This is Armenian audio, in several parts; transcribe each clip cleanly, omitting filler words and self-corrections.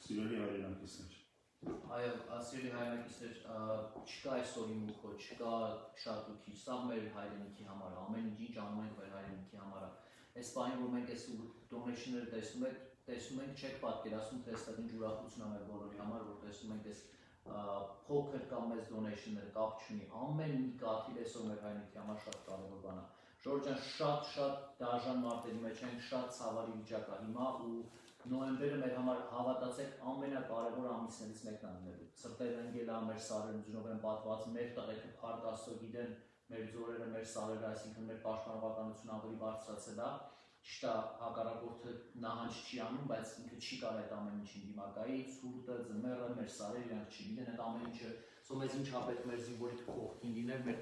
Սիրելի հայրենակիցներ։ Այո, ասելի հայրենակիցներ, չկա այսօր իմ ուխո, չկա շատ ու քիչ, սա մեր հայրենիքի համար է, ամեն ինչ անում ենք մեր հայրենիքի համար է։ Այս բանը, որ մենք այս donation-ները տեսնում ենք, չեք պատկերացնում, թե այստեղ ինչ ուրախություն է մեր բոլորի համար, որ տեսնում ենք այս փոքր կամ մեծ donation-ները կապ չունի, ամեն մի կաթիլ այսօր մեր հայրենիքի համար շատ կարևոր բան է։ Ժորժ ջան, շատ դաժան մարտերի մեջ ենք, շատ ցավալի վիճակ է հիմա ու նոյեմբերը մեր համար հավատացեք ամենակարևոր ամիսներից մեկն է լինելու։ Սրտերը ընկել է, մեր սարերը ձյունով են պատված, մեր տղեկը փառք Աստծո գիտեն, մեր ձորերը, մեր սարերը, այսինքն մեր պաշտպանողականությունը ավելի բարձրացել է։ Ճիշտ է, հակառակորդը նահանջ չի անում, բայց ինքը չի կարող այդ ամեն ինչին դիմակայի, ցուրտը, ձմեռը, մեր սարերը իրանք չգիտեն այդ ամեն ինչը, սո մեզ ինչ ապետ մեր զինվորի կողքին լիներ, մեր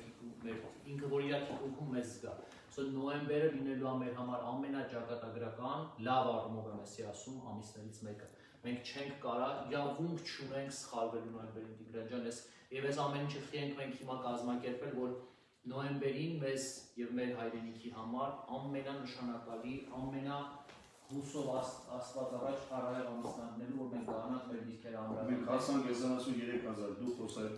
ինքը որ իր թիկունքում մեզ զգա։ Սո նոյեմբերը լինելու է մեր համար ամենաճակատագրական, լավ առումով եմ էսի ասում, ամիսներից մեկը։ Մենք չենք կարա, իրավունք չունենք սխալվելու նոյեմբերին Տիգրան ջան, եւ այս ամեն ինչը խիենք մենք հիմա կազմակերպել, որ նոյեմբերին մեզ եւ մեր հայրենիքի համար ամենանշանակալի, ամենահուսով Աստված առաջ առայր ամուսնանալու, որ մենք կարողանանք մեր դիրքերը ամրապնդել։ Մենք հասանք 73,000 դու խոսայր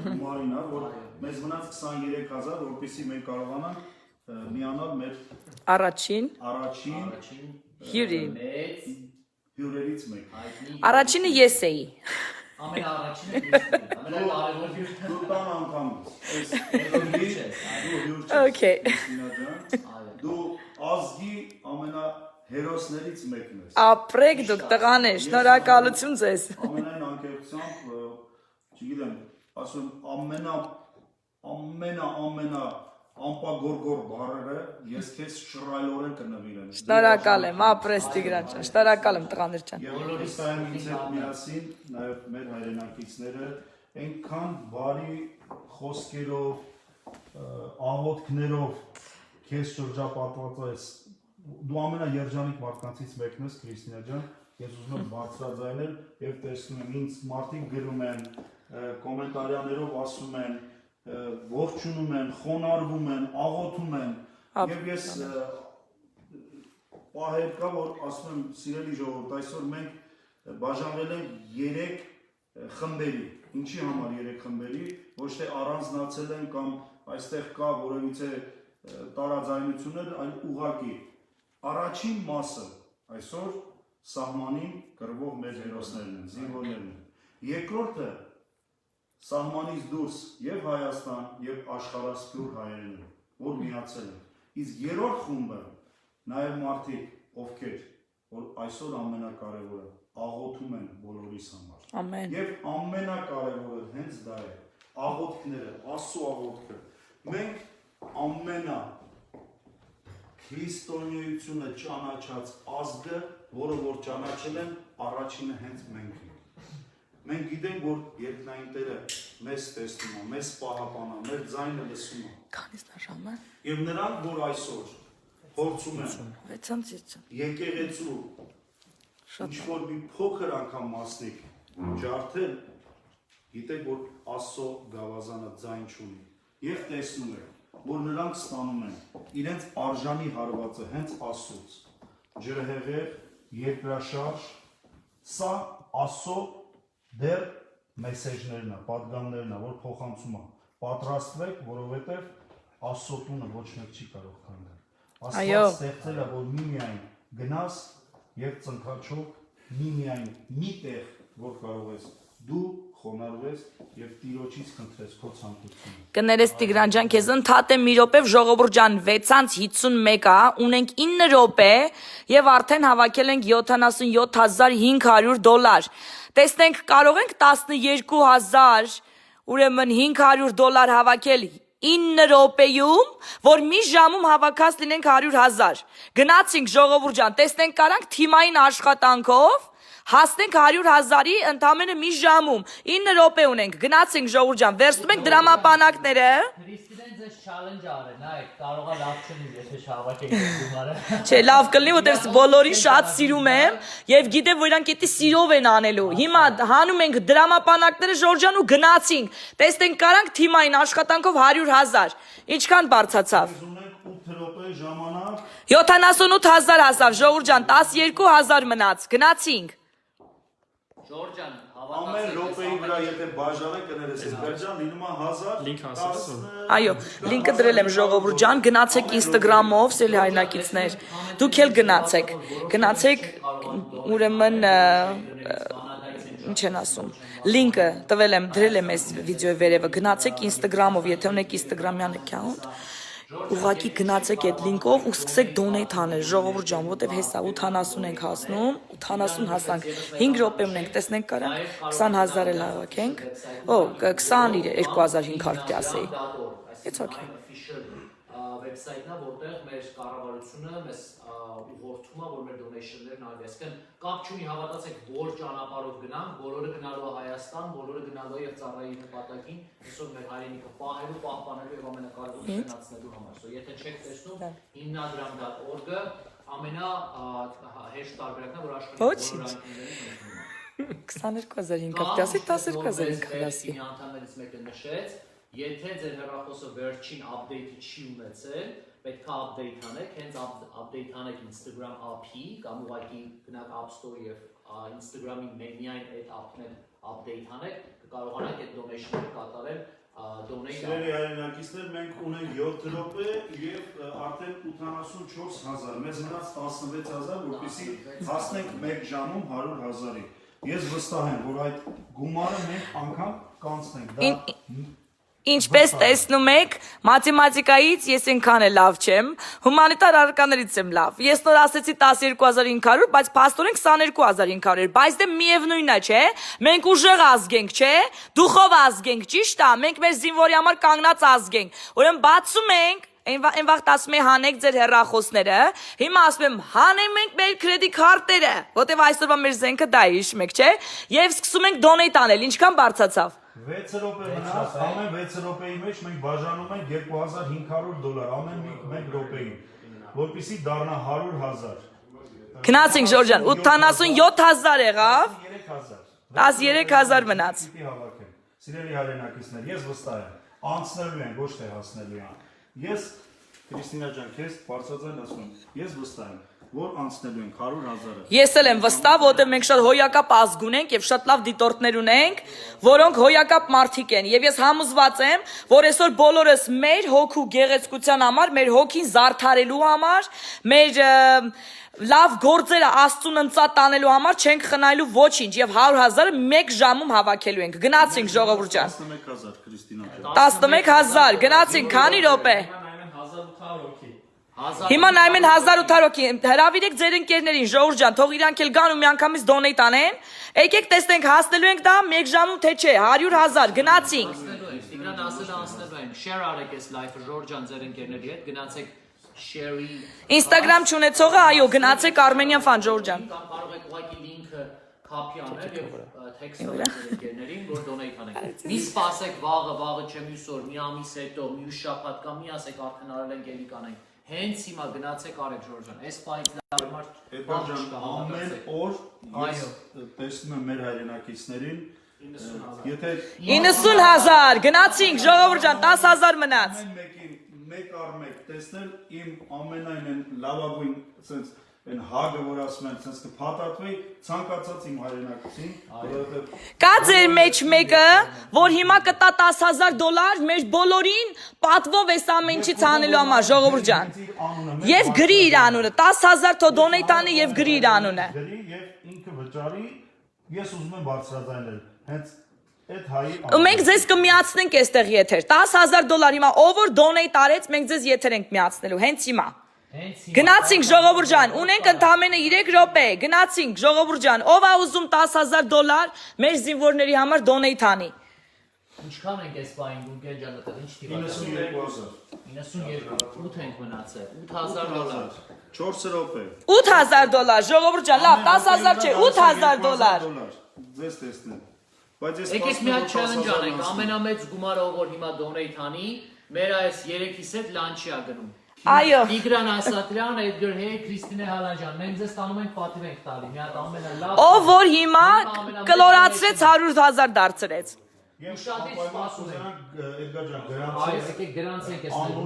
գումարին է, որ մեզ մնաց 23,000, որպեսզի մենք կարողանանք միանալ մեր Առաջին հյուրին։ Հյուրերից մեկ։ Առաջինը ես էի։ Ամենաառաջինը Քրիստոսն է, ամենակարևոր Դու տան անդամ ես։ Okay. Դու ազգի ամենահերոսներից մեկն ես։ Ապրեք դուք տղաներ, շնորհակալություն ձեզ։ Ամենայն անկեղծությամբ, չգիտեմ, ասում ամենա ամպագորգոր բառերը ես քեզ շռայլորեն կնվիրեմ։ Շնորհակալ եմ, ապրես Տիգրան ջան, շնորհակալ եմ տղաներ ջան։ Եվ Քրիստոսային ինձ հետ միասին, նաև մեր հայրենակիցները այնքան բարի խոսքերով, աղոթքներով քեզ շրջապատված ես։ Դու ամենաերջանիկ մարդկանցից մեկն ես, Քրիստինա ջան, ես ուզում եմ բարձրաձայնել եւ տեսնում եմ ինձ մարդիկ գրում են, կոմենտարիաներով ասում են, ողջունում են, խոնարհվում են, աղոթում են եւ ես պահեր կա որ ասում եմ սիրելի ժողովուրդ այսօր մենք բաժանվել ենք 3 խմբերի ինչի համար 3 խմբերի ոչ թե առանձնացել են կամ այստեղ կա որևիցե տարաձայնություններ այլ ուղղակի առաջին մասը այսօր սահմանին կռվող մեր հերոսներն են զինվորներն են երկրորդը սահմանից դուրս եւ Հայաստան եւ աշխարհասփյուր հայերեն որ միացել են իսկ երրորդ խումբը նաեւ մարդիկ ովքեր որ այսօր ամենակարևորը աղոթում են բոլորիս համար Ամեն եւ ամենակարևորը հենց դա է աղոթքները Աստծո աղոթքը մենք ամենա քրիստոնեությունը ճանաչած ազգը որը որ ճանաչել են առաջինը հենց մենք Մենք գիտենք, որ երկնային Տերը մեզ տեսնում է, մեզ պահապան է, մեր ձայնը լսում է։ Քանիսն է ժամը։ Եվ նրանք, որ այսօր փորձում են 6-ից եկեղեցու ինչ-որ մի փոքր անգամ մասնիկ ջարդել, գիտեք, որ Աստծո գավազանը ձայն չունի։ Եվ տեսնում եք, որ նրանք ստանում են իրենց արժանի հարվածը հենց Աստծուց։ Ջրհեղեղ, երկրաշարժ, սա Աստծո դեռ մեսեջներն է, պատգամներն է, որ փոխանցում է։ Պատրաստվեք, որովհետև Աստծո տունը ոչ մեկ չի կարող քանդել։ Աստված ստեղծել է, որ միմիայն գնաս եւ ծնկաչոք միմիայն մի տեղ, որ կարող ես դու խոնարհվես եւ Տիրոջից խնդրես քո ցանկությունը։ Կներես Տիգրան ջան, քեզ ընդհատեմ մի րոպեով ժողովուրդ ջան 6:51 է, ունենք 9 րոպե եւ արդեն հավաքել ենք $77,500։ Տեսնենք կարող ենք 12,000 ուրեմն $500 հավաքել 9 րոպեում, որ մի ժամում հավաքած լինենք 100,000։ Գնացինք ժողովուրդ ջան, տեսնենք կարանք թիմային աշխատանքով հասնենք 100,000-ի ընդամենը մի ժամում 9 րոպե ունենք գնացինք ժողովուրդ ջան վերցնում ենք դրամապանակները Քրիստոսն ձեզ challenge արել, նայեք, կարողա լավ չլինի, եթե չհավաքեք գումարը։ Չէ, լավ կլինի, որտեղ բոլորին շատ սիրում եմ եւ գիտեմ, որ իրանք էտի սիրով են անելու։ Հիմա հանում ենք դրամապանակները ժողովուրդ ջան ու գնացինք։ Տեսնենք կարանք թիմային աշխատանքով 100,000։ Ինչքան բարձացավ։ Ունենք 8 րոպե ժամանակ 78,000 հասավ ժողովուրդ ջան, 12,000 մնաց։ Գնացինք։ Ժորժան, ամեն րոպեի վրա եթե բաժանեք կներես ես Բերջան լինում է 1000 Link հասցրու։ Այո, լինքը դրել եմ ժողովուրդ ջան, գնացեք Instagram-ով, սելի հայրենակիցներ։ Դուք էլ գնացեք։ Գնացեք ուրեմն ինչ են ասում։ Լինքը տվել եմ, դրել եմ այս վիդեոյի վերևը։ Գնացեք Instagram-ով, եթե ունեք Instagram-յան account, ուղղակի գնացեք այդ լինքով ու սկսեք donate անել, ժողովուրդ ջան, որտեվ հեսա 80 ենք հասնում, 80 հասանք, 5 րոպե ունենք, տեսնենք կարա 20000 էլ հավաքենք։ Օ, 22500 պիտի ասեի։ It's okay. Վեբսայթն է, որտեղ մեր կառավարությունը մեզ ուղղորդում է, որ մեր donation-ներն արվի, այսինքն կապ չունի հավատացեք, որ ճանապարհով գնանք, բոլորը գնալու է Հայաստան, բոլորը գնալու է եւ ծառայի նպատակին, այսօր մեր հայրենիքը պահելու, պահպանելու եւ ամենակարևորը շնացնելու համար։ So եթե չեք տեսնում, հիմնադրամ.org-ը ամենահեշտ տարբերակն է, որ աշխարհի բոլոր 22500 12500 անդամներից մեկը նշեց, եթե ձեր հեռախոսը վերջին update-ը չի ունեցել, պետք է update անեք, հենց update անեք Instagram app-ի, կամ ուղղակի գնաք App Store եւ Instagram-ի միայն այդ app-ն update անեք, կկարողանաք այդ donation-ը կատարել donate։ Սիրելի հայրենակիցներ, մենք ունենք 7 րոպե եւ արդեն 84000, մեզ մնաց 16000, որպեսզի հասնենք 1 ժամում 100000-ի։ Ես վստահ եմ, որ այդ գումարը մենք անգամ կանցնենք։ Դա Ինչպես տեսնում եք, մաթեմատիկայից ես այնքան էլ լավ չեմ, հումանիտար առարկաներից եմ լավ։ Ես նոր ասեցի 12500, բայց փաստորեն 22500 էր, բայց դե միևնույնն է, չէ՞։ Մենք ուժեղ ազգ ենք, չէ՞։ Դուխով ազգ ենք, ճիշտ է, մենք մեր զինվորի համար կանգնած ազգ ենք։ Ուրեմն բացում ենք Այն վաղտ ասում է հանեք ձեր հեռախոսները, հիմա ասում եմ հանեմ ենք մեր կրեդիտ քարտերը, որտեվ այսօրվա մեր զենքը դա է, հիշում եք, չէ՞։ Եվ սկսում ենք donate անել, ինչքան բարձրացավ։ 6 րոպե մնաց, ամեն 6 րոպեի մեջ մենք բաժանում ենք $2500, ամեն 1 րոպեին, որպեսզի դառնա 100000։ Գնացինք Ժորժան, 87000 եղավ, 13000 մնաց։ Սիրելի հայրենակիցներ, ես վստահ եմ, անցնելու են, ոչ թե հասնելու են։ Ես Քրիստինա ջան, քեզ բարձրացան ասում եմ, ես վստահ եմ, որ անցնելու ենք 100000-ը։ Ես էլ եմ վստահ, որտեղ մենք շատ հոյակապ ազգ ունենք եւ շատ լավ դիտորդներ ունենք, որոնք հոյակապ մարդիկ են։ Եվ ես համոզված եմ, որ այսօր բոլորս մեր հոգու գեղեցկության համար, մեր հոգին զարդարելու համար, մեր լավ գործերը Աստծուն ընծա տանելու համար չենք խնայելու ոչինչ եւ 100000-ը 1 ժամում հավաքելու ենք։ Գնացինք ժողովուրդ ջան։ 11000 Քրիստինա ջան։ 11000, գնացինք, քանի րոպե։ Հիմա նայում են 1800 հոգի, հրավիրեք ձեր ընկերներին, ժողովուրդ ջան, թող իրանք էլ գան ու միանգամից donate անեն։ Եկեք տեսնենք հասնելու ենք դա 1 ժամում թե չէ, 100000, գնացինք։ Տիգրան ասել են, share արեք այս live-ը Ժորժան ձեր ընկերների հետ, գնացեք share-ի Instagram չունեցողը, այո, գնացեք Armenian fan Ժորժ ջան։ Կամ կարող եք ուղղակի link-ը copy անել եւ text անել ձեր ընկերներին, որ donate անեն։ Մի սպասեք վաղը չէ մյուս օր, մի ամիս հետո, մյուս շաբաթ կամ մի ասեք արդեն արել ենք էլի կանենք։ Հենց հիմա գնացեք արեք Ժորժան, այս պայքարի համար Էդվարդ ջան, ամեն օր ես տեսնում եմ մեր հայրենակիցներին, եթե 90000, գնացինք ժողովուրդ ջան, 10000 մնաց։ ամեն մեկին մեկ առ մեկ տեսնել իմ ամենայն լավագույն sense այն հագը, որ ասում են, sense կփաթաթվի ցանկացած իմ հայրենակցին, որովհետև Կա ձեր մեջ մեկը, որ հիմա կտա $10000 մեր բոլորին պատվով այս ամեն ինչից անելու համար, ժողովուրդ ջան։ Եվ գրի իր անունը, 10000 թո donate անի եւ գրի իր անունը։ գրի եւ ինքը վճարի, ես ուզում եմ բարձրաձայնել, հենց այդ հայի Ու մենք ձեզ կմիացնենք այստեղ եթեր։ $10000 հիմա ով որ donate արեց, մենք ձեզ եթեր ենք միացնելու, հենց հիմա։ Գնացինք ժողովուրդ ջան, ունենք ընդամենը 3 րոպե, գնացինք ժողովուրդ ջան, ով է ուզում $10000 մեր զինվորների համար donate անի։ Ինչքան ենք այս բային գուգել ջան, ինչ տիպա։ 92, 8 ենք մնացել, $8000։ 4 րոպե $8000 ժողովուրդ ջան, լավ, 10000 չէ, $8000։ Ձեզ տեսնեմ։ Բայց ես Եկեք մի հատ challenge անենք, ամենամեծ գումարը ով որ հիմա donate անի, մեր այս 3-ից հետ լանչի է գնում։ Այո։ Տիգրան Ասատրյան, Էդգար Հեյ, Քրիստինե Հալաջյան, մենք ձեզ տանում ենք պատիվ ենք տալի, մի հատ ամենալավ։ Ով որ հիմա կլորացրեց 100,000 դարձրեց։ Ուշադրիր սպասում ենք։ Էդգար ջան, Այո, եկեք դրանց ենք տեսնելու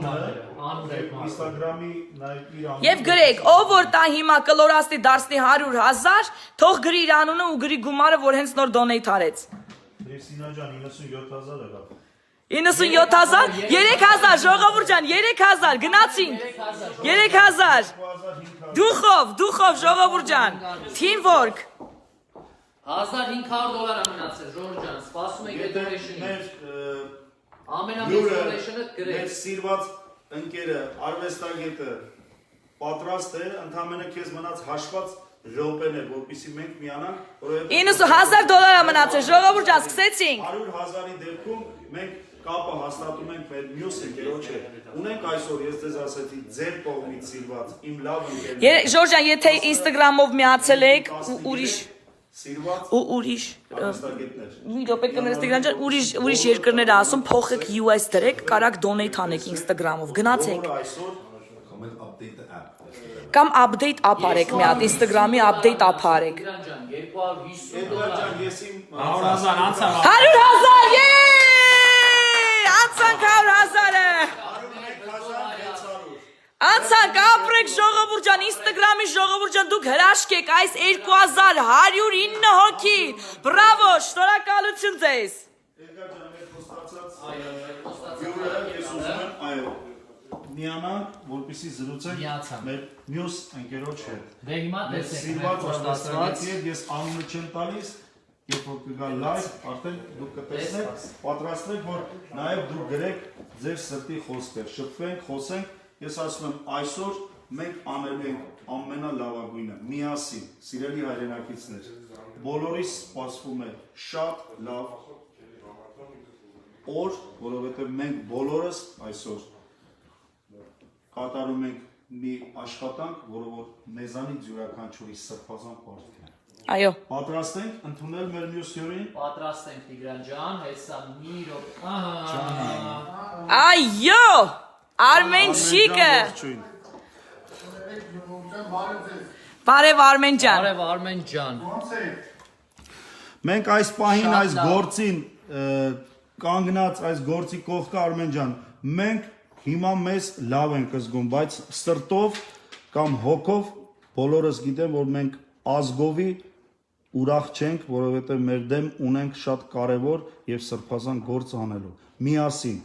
անունը Instagram-ի նաև իր անունը։ Եվ գրեք, ով որ տա հիմա կլորաստի դարձնի 100,000, թող գրի իր անունը ու գրի գումարը, որ հենց նոր donate արեց։ Սինա ջան 97,000 եղավ։ 97,000, 3,000 ժողովուրդ ջան, 3,000 գնացինք։ 3,000 Դուխով ժողովուրդ ջան, teamwork։ $1,500 մնացել, Ժորժ ջան, սպասում եք Եթե donation-ին։ մեր Ամենամեծ donation-ը մեր գրեք։ սիրված ընկերը արվեստագետը պատրաստ է, ընդամենը քեզ մնաց հաշված րոպեներ, որպեսզի մենք միանանք, որովհետեւ $90,000 մնացել, ժողովուրդ ջան, սկսեցինք։ 100,000-ի դեպքում մենք կապը հաստատում ենք մեր մյուս ընկերոջը։ Ունենք այսօր, ես ձեզ ասեցի, ձեր կողմից սիրված, իմ լավ ընկերներ։ Ժորժ ջան, եթե Instagram-ով միացել եք ու ուրիշ սիրված արվեստագետներ։ մի րոպե կներես Տիգրան ջան, ուրիշ երկրներ ասում, փոխեք US դրեք, կարակ donate անեք Instagram-ով, գնացեք։ Այսօր Կամ update app արեք մի հատ, Instagram-ի update app արեք։ Տիգրան ջան, $250 Էդգար ջան, ես իմ 100,000 անցավ 100,000, անցանք 100,000-ը։ 101,600 Անցանք ապրեք ժողովուրդ ջան, Instagram-ի ժողովուրդ ջան, դուք հրաշք եք այս 2109 հոգի։ Բրավո, շնորհակալություն ձեզ։ Էդգար ջան, մեր խոստացած վյուերը ես ուզում եմ, այո, միանանք, որպեսզի զրուցենք Միացանք։ մեր մյուս ընկերոջ հետ։ Դե հիմա Մեր տեսեք, սիրված խոստացված արվեստագետի հետ ես անունը չեմ տալիս, երբ որ կգա live, արդեն դուք կտեսնեք, պատրաստվեք, որ նաև դուք գրեք ձեր սրտի խոսքեր, շփվենք, խոսենք, ես ասում եմ այսօր մենք անելու ենք ամենալավագույնը, միասին, սիրելի հայրենակիցներ, բոլորիս սպասվում է շատ լավ օր, որովհետև մենք բոլորս այսօր կատարում ենք մի աշխատանք, որը որ մեզանից յուրաքանչյուրի սրբազան պարտք է։ Այո։ Պատրաստ ենք ընդունել մեր մյուս հյուրին։ պատրաստ ենք Տիգրան ջան, հեսա մի րոպե։ Այո, Արմենչիկը։ Բարև Արմեն ջան։ Բարև Արմեն ջան։ Մենք այս պահին Շատ այս լավ։ գործին կանգնած այս գործի կողքը Արմեն ջան, մենք հիմա մեզ լավ ենք զգում, բայց սրտով կամ հոգով բոլորս գիտեն, որ մենք ազգովի ուրախ չենք, որովհետև մեր դեմ ունենք շատ կարևոր եւ սրբազան գործ անելու։ Միասին,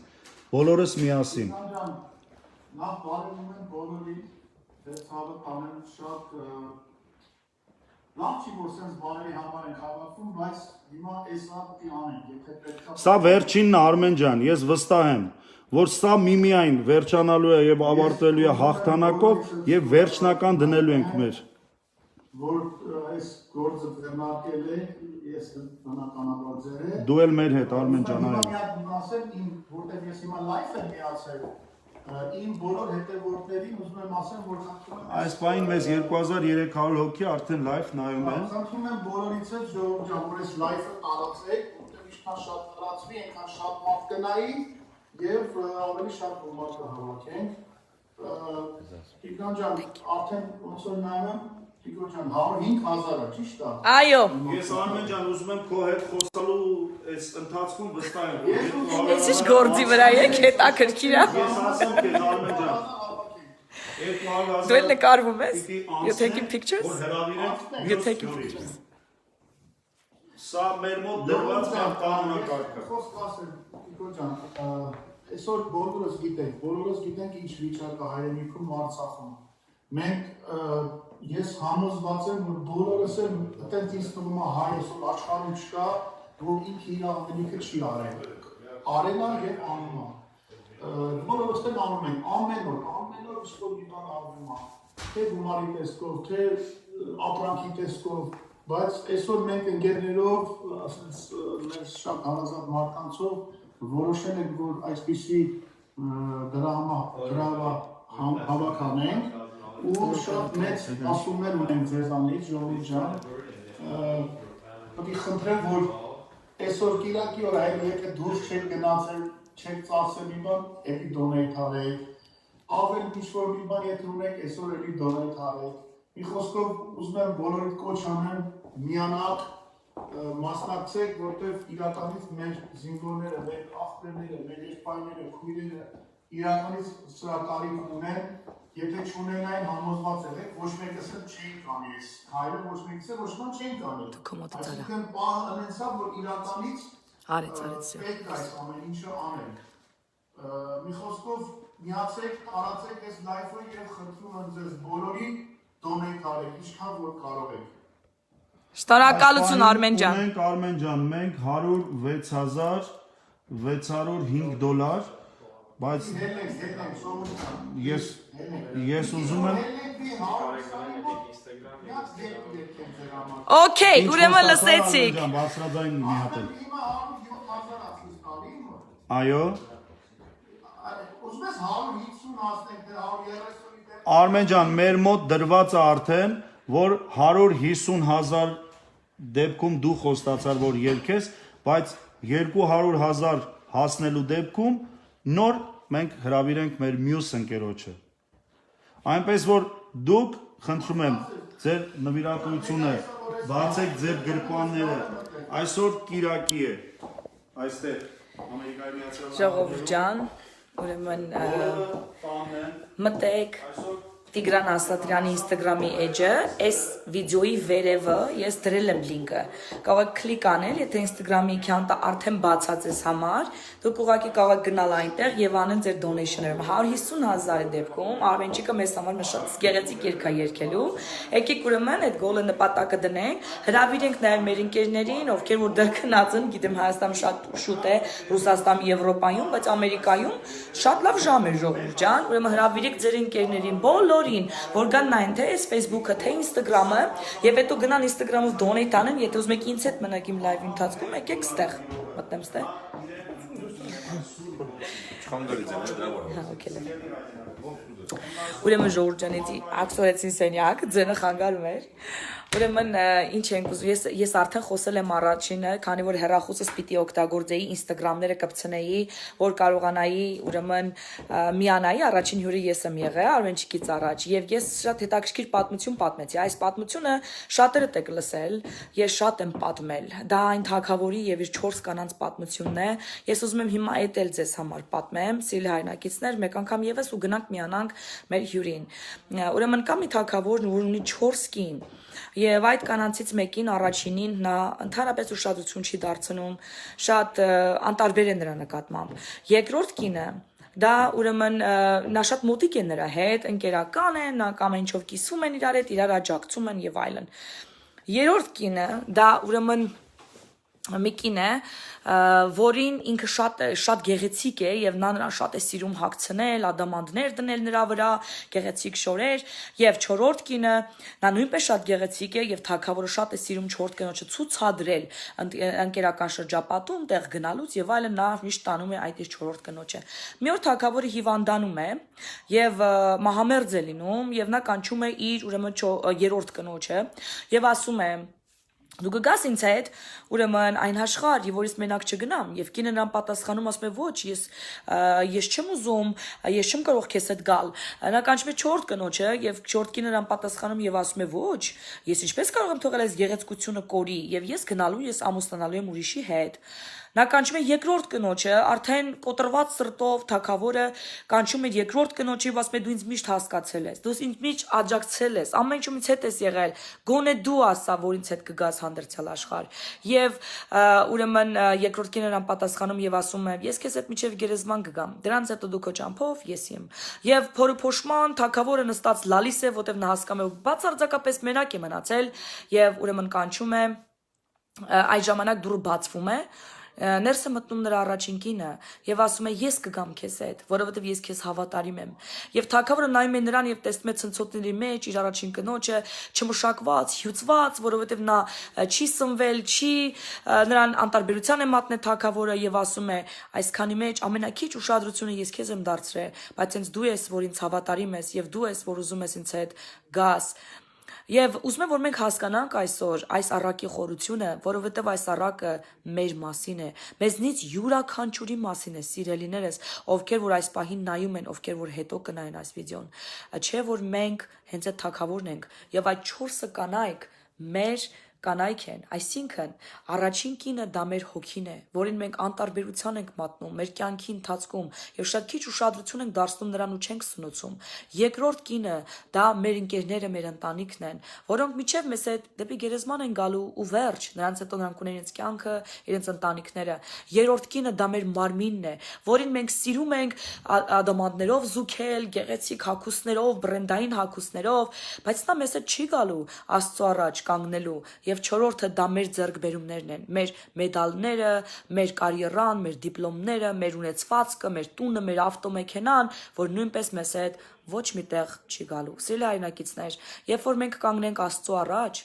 բոլորս միասին։ Նախ բարևում եմ բոլորին, ձեր ցավը տանեմ շատ լավ չի, որ սենց բարերի համար ենք հավաքվում, բայց հիմա էսա պիտի անենք, եթե պետքա։ Սա վերջինն է Արմեն ջան, ես վստահ եմ, որ սա միմիայն վերջանալու է եւ ավարտվելու է հաղթանակով եւ վերջնական դնելու ենք մեր։ Որ այս գործը ձեռնարկել է, ես բնականաբար ձեր է։ Դու էլ մեր հետ Արմեն ջան, այո։ Հիմա մի հատ ասեմ, որտեղ ես հիմա լայվ եմ միացել, իմ բոլոր հետևորդներին ուզում եմ ասեմ, որ խնդրում եմ Այս պահին մեզ 2300 հոգի արդեն լայվ նայում են։ խնդրում եմ բոլորից հետ ժողովուրդ ջան, որ այս լայվը տարածեք, որտեղ ինչքան շատ տարածվի, այնքան շատ մարդ կնայի եւ ավելի շատ գումար կհավաքենք։ Տիգրան ջան, արդեն ոնց որ նայում եմ, Տիգրան ջան, 105,000-ը, ճիշտ է։ Այո։ Ես Արմեն ջան ուզում եմ քո հետ խոսալու այս ընթացքում վստահ եմ, Ես ինչ գործի վրա եք, հետաքրքիր է։ Ես ասեմ քեզ Արմեն ջան, 200,000 Դու էլ նկարվում ես։ պիտի You're taking pictures? որ հրավիրենք You're taking մյուս pictures. Սա մեր մոտ դրված մեր կանոնակարգը։ Խոսք ասեմ, Տիգրան ջան, այսօր բոլորս գիտենք ինչ վիճակը հայրենիքում Արցախում։ Մենք ես համոզված եմ, որ բոլորս էլ այդպես ինձ թվում է հայ այսօր աշխարհում չկա, որ ինքը իր ամենիքը չի արել։ Արել է եւ անում է։ Բոլորս էլ անում ենք ամեն օր ինչ-որ մի բան արվում է։ Թե գումարի տեսքով, թե ապրանքի տեսքով, բայց այսօր մենք ընկերներով, ասենց մեր շատ հարազատ մարդկանցով որոշել ենք, որ այսպիսի դրամա հավաքանենք ու շատ մեծ ասումներ ունենք ձեզանից, ժողովուրդ ջան, պետք է խնդրեմ, որ այսօր կիրակի օր այլ եկեք դուրս չեք գնացել, չեք ծախսել մի բան, էլի դոնեյթ արեք, ավել ինչ-որ մի բան եթե ունեք, այսօր էլի դոնեյթ արեք, մի խոսքով ուզում եմ բոլորիդ կոչ անեմ, միանաք, մասնակցեք, որտեղ իրականից մեր զինվորները, մեր աղբերները, մեր եղբայրները, քույրերը իրականից սրա կարիք ունեն, եթե չունենային համոզված եղեք, ոչ մեկս էլ չէին կանի այս հայրը, ոչ մեկս էլ ոչ ման չէին կանի։ Այսինքն պահը ունեցավ, որ իրականից պետք այս ամեն ինչը անեն։ Մի խոսքով միացեք, տարածեք այս լայվը եւ խնդրում եմ ձեզ բոլորին դոնեյթ արեք, ինչքան որ կարող եք։ Շնորհակալություն Արմեն ջան։ Մենք Արմեն ջան, մենք 106,605 դոլար, բայց ես ուզում եմ Okay, ուրեմն լսեցիք։ Բարձրաձայն մի հատ էլ։ Այո։ Ուզում ես 150 ասենք, 130-ի Արմեն ջան, մեր մոտ դրված է արդեն, որ 150,000 դեպքում դու խոստացար, որ երկես, բայց 200,000 հասնելու դեպքում նոր մենք հրավիրենք մեր մյուս ընկերոջը։ Այնպես որ դուք, խնդրում եմ, ձեր նվիրատվությունը, բացեք ձեր գրպանները, այսօր կիրակի է, այստեղ Ամերիկայի Միացյալ Նահանգներում Ժողովուրդ ջան, ուրեմն մտեք Տիգրան Ասատրյանի Instagram-ի էջը, այս վիդեոյի վերևը ես դրել եմ լինկը։ Կարող եք կլիկ անել, եթե Instagram-ի account-ը արդեն բացած ես համար, դուք ուղղակի կարող եք գնալ այնտեղ եւ անել ձեր donation-ները։ 150,000-ի դեպքում Արմենչիկը մեզ համար շատ գեղեցիկ երգ է երգելու։ Եկեք ուրեմն այդ գոլը նպատակը դնենք, հրավիրենք նաեւ մեր ընկերներին, ովքեր որ դեռ քնած են, գիտեմ Հայաստանը շատ շուտ է, Ռուսաստան, Եվրոպայում, բայց Ամերիկայում շատ լավ ժամ է ժողովուրդ ջան։ Ուրեմն հրավիրեք ձեր ընկերներին, բոլորին, որ գան նայն թե այս Facebook-ը, թե Instagram-ը, եւ հետո գնան Instagram-ով donate անեն, եթե ուզում եք ինձ հետ մնաք իմ live-ի ընթացքում, եկեք ստեղ, մտնեմ ստեղ։ Ուրեմն ժողովուրդ ջանեցի, ակսորեցին սենյակ, ձենը խանգարում էր։ Ուրեմն ինչ ենք ուզում, ես արդեն խոսել եմ առաջինը, քանի որ հեռախոսս պիտի օգտագործեի, Instagram-ները կպցնեի, որ կարողանայի ուրեմն միանայի, առաջին հյուրը ես եմ եղել Արմենչիկից առաջ, եւ ես շատ հետաքրքիր պատմություն պատմեցի։ Այս պատմությունը շատերդ եք լսել, ես շատ եմ պատմել։ Դա այն թագավորի եւ իր 4 կանանց պատմությունն է։ Ես ուզում եմ հիմա այդ էլ ձեզ համար պատմեմ, սիրելի հայրենակիցներ, մեկ անգամ եւս ու գնանք միանանք մեր հյուրին։ Ուրեմն կա մի թագավոր, որ ունի 4 կին։ Եվ այդ կանանցից մեկին առաջինին նա ընդհանրապես ուշադրություն չի դարձնում, շատ անտարբեր է նրա նկատմամբ։ Երկրորդ կինը դա ուրեմն նա շատ մոտիկ է նրա հետ, ընկերական է, նա կամ ինչով կիսում են իրար հետ, իրար աջակցում են եւ այլն։ Երրորդ կինը դա ուրեմն մի կին է, որին ինքը շատ գեղեցիկ է եւ նա նրան շատ է սիրում հագցնել, ադամանդներ դնել նրա վրա, գեղեցիկ շորեր, եւ չորրորդ կինը նա նույնպես շատ գեղեցիկ է եւ թագավորը շատ է սիրում չորրորդ կնոջը ցուցադրել ընկերական շրջապատում, տեղ գնալուց եւ այլն, նա միշտ տանում է այդ իր չորրորդ կնոջը։ Մի օր թագավորը հիվանդանում է եւ մահամերձ է լինում եւ նա կանչում է իր ուրեմն երրորդ կնոջը եւ ասում է դու կգաս ինձ հետ, ուրեմն այն աշխարհ, եւ որից մենակ չգնամ, եւ կինը նրան պատասխանում ասում է ոչ, ես չեմ ուզում, ես չեմ կարող քեզ հետ գալ։ Նա կանչում է չորրորդ կնոջը եւ չորրորդ կինը նրան պատասխանում եւ ասում է ոչ, ես ինչպես կարող եմ թողել այս գեղեցկությունը կորի եւ ես գնալու, ես ամուսնանալու եմ ուրիշի հետ։ Նա կանչում է երկրորդ կնոջը, արդեն կոտրված սրտով թագավորը կանչում է երկրորդ կնոջը եւ ասում է դու ինձ միշտ հասկացել ես, դու ինձ միշտ աջակցել ես, ամեն ինչում ինձ հետ ես եղել, գոնե դու ասա, որ ինձ հետ կգաս հանդերձյալ աշխարհ։ Եվ ուրեմն երկրորդ կինը նրան պատասխանում եւ ասում է ես քեզ հետ միջև գերեզման կգամ, դրանից հետո դու քո ճամփով, ես իմ։ Եվ փորը փոշման թագավորը նստած լալիս է, որտեվ նա հասկանում է բացարձակապես մենակ է մնացել եւ ուրեմն կանչում է այդ ժամանակ դուռը բացվում է ներս է մտնում նրա առաջին կինը եւ ասում է ես կգամ քեզ հետ, որովհետեւ ես քեզ հավատարիմ եմ։ Եվ թագավորը նայում է նրան եւ տեսնում է ցնցոտների մեջ իր առաջին կնոջը չմշակված, հյուծված, որովհետեւ նա չի սնվել, չի նրան անտարբերության է մատնել թագավորը եւ ասում է այսքանի մեջ ամենակիչ ուշադրությունը ես քեզ եմ դարձրել, բայց հենց դու ես, որ ինձ հավատարիմ ես եւ դու ես, որ ուզում ես ինձ հետ գաս։ Եվ ուզում եմ, որ մենք հասկանանք այսօր այս առակի խորությունը, որովհետև այս առակը մեր մասին է, մեզնից յուրաքանչյուրի մասին է, սիրելիներս, ովքեր որ այս պահին նայում են, ովքեր որ հետո կնայեն այս վիդեոն, չէ որ մենք հենց այդ թագավորն ենք, եւ այդ 4 կանայք մեր կանայք են, այսինքն առաջին կինը դա մեր հոգին է, որին մենք անտարբերության ենք մատնում մեր կյանքի ընթացքում եւ շատ քիչ ուշադրություն ենք դարձնում նրան ու չենք սնուցում։ Երկրորդ կինը դա մեր ընկերները, մեր ընտանիքն են, որոնք միջև մեզ հետ դեպի գերեզման են գալու ու վերջ, նրանց հետո նրանք ունեն իրենց կյանքը, իրենց ընտանիքները։ Երրորդ կինը դա մեր մարմինն է, որին մենք սիրում ենք ադամանդներով զուգել, գեղեցիկ հագուստներով, բրենդային հագուստներով, բայց նա մեզ հետ չի գալու Աստծո առաջ կանգնելու։ Եվ չորրորդը դա մեր ձեռքբերումներն են, մեր մեդալները, մեր կարիերան, մեր դիպլոմները, մեր ունեցվածքը, մեր տունը, մեր ավտոմեքենան, որ նույնպես մեզ հետ ոչ միտեղ չի գալու։ Սիրելի հայրենակիցներ, երբ որ մենք կանգնենք Աստծո առաջ,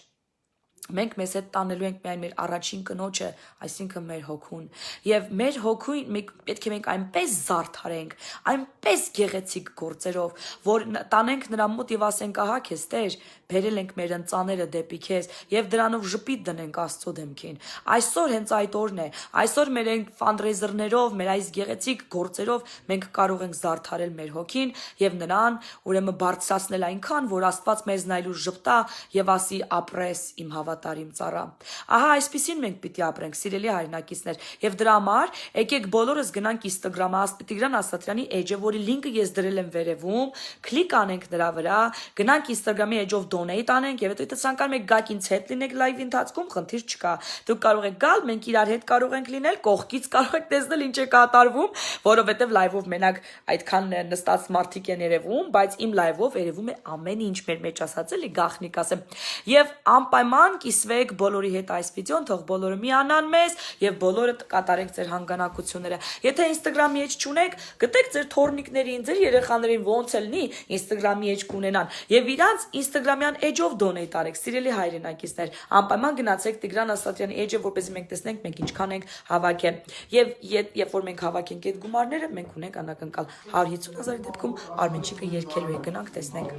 մենք մեզ հետ տանելու ենք միայն մեր առաջին կնոջը, այսինքն մեր հոգուն։ Եվ մեր հոգուն պետք է մենք այնպես զարդարենք, այնպես գեղեցիկ գործերով, որ տանենք նրա մոտ եւ ասենք, ահա քեզ Տեր, բերել ենք մեր ընծաները դեպի քեզ եւ դրանով ժպիտ դնենք Աստծո դեմքին։ Այսօր հենց այդ օրն է։ Այսօր մեր այն ֆանդրեյզերներով, մեր այս գեղեցիկ գործերով մենք կարող ենք զարդարել մեր հոգին եւ նրան ուրեմն բարձրացնել այնքան, որ Աստված մեզ նայելու ժպտա եւ ասի ապրես իմ հավատարիմ ծառա։ Ահա այսպեսին մենք պիտի ապրենք, սիրելի հայրենակիցներ, եւ դրա համար եկեք բոլորս գնանք Instagram-ը, Տիգրան Ասատրյանի էջը, որի լինքը ես դրել եմ վերևում, կլիկ անենք նրա վրա, գնանք Instagram-ի էջով donate անենք եւ հետո ցանկանում եք գաք ինձ հետ լինեք live ընթացքում, խնդիր չկա։ Դուք կարող եք գալ, մենք իրար հետ կարող ենք լինել, կողքից կարող եք տեսնել ինչ է կատարվում, որովհետեւ live-ով մենակ այդքան նստած մարդիկ են երևում, բայց իմ live-ով երևում է ամեն ինչ մեր մեջ ասած էլի գախնիկ ասեմ։ Եվ անպայման կիսվեք բոլորի հետ այս վիդեոն, թող բոլորը միանան մեզ եւ բոլորը կատարեք ձեր հանգանակությունները։ Եթե Instagram-ի էջ չունեք, գտեք ձեր թորնիկներին, ձեր երեխաներին ոնց է լինի Instagram-ի էջ կունենան եւ իրանց Instagram-յան էջով donate արեք, սիրելի հայրենակիցներ։ Անպայման գնացեք Տիգրան Ասատրյանի էջը, որպեսզի մենք տեսնենք մենք ինչքան ենք հավաքել։ Եվ երբ որ մենք հավաքենք այդ գումարները, մենք ունենք անակնկալ 150,000-ի դեպքում Արմենչիկը երկելու է, գնանք տեսնենք։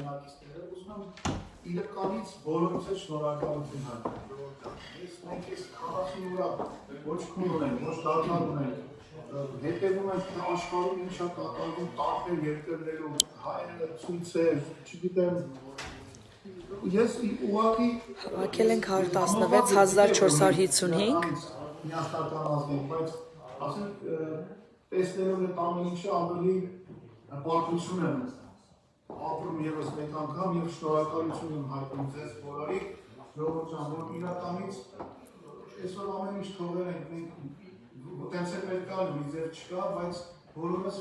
Իրականից բոլորից է շնորհակալություն հայտնել։ Մենք այս 40 ուրա ոչ քուն ունենք, ոչ դառնալ ունենք։ Հետևում ենք աշխարհում ինչա կատարվում տարբեր երկրներում, հայերը, ցույցեր, չգիտեմ։ Ես ուղղակի հավաքել ենք 116,455 միասնական ազգին, բայց ասենք տեսնելով այդ ամեն ինչը ավելի պարտություն եմ ապրում եւս մեկ անգամ եւ շնորհակալություն եմ հայտնում ձեզ բոլորի, ժողովուրդ ջան, որ իրականից այսօր ամեն ինչ թողել ենք մենք Տենց է պետք է լինի, ձեր չկա, բայց բոլորս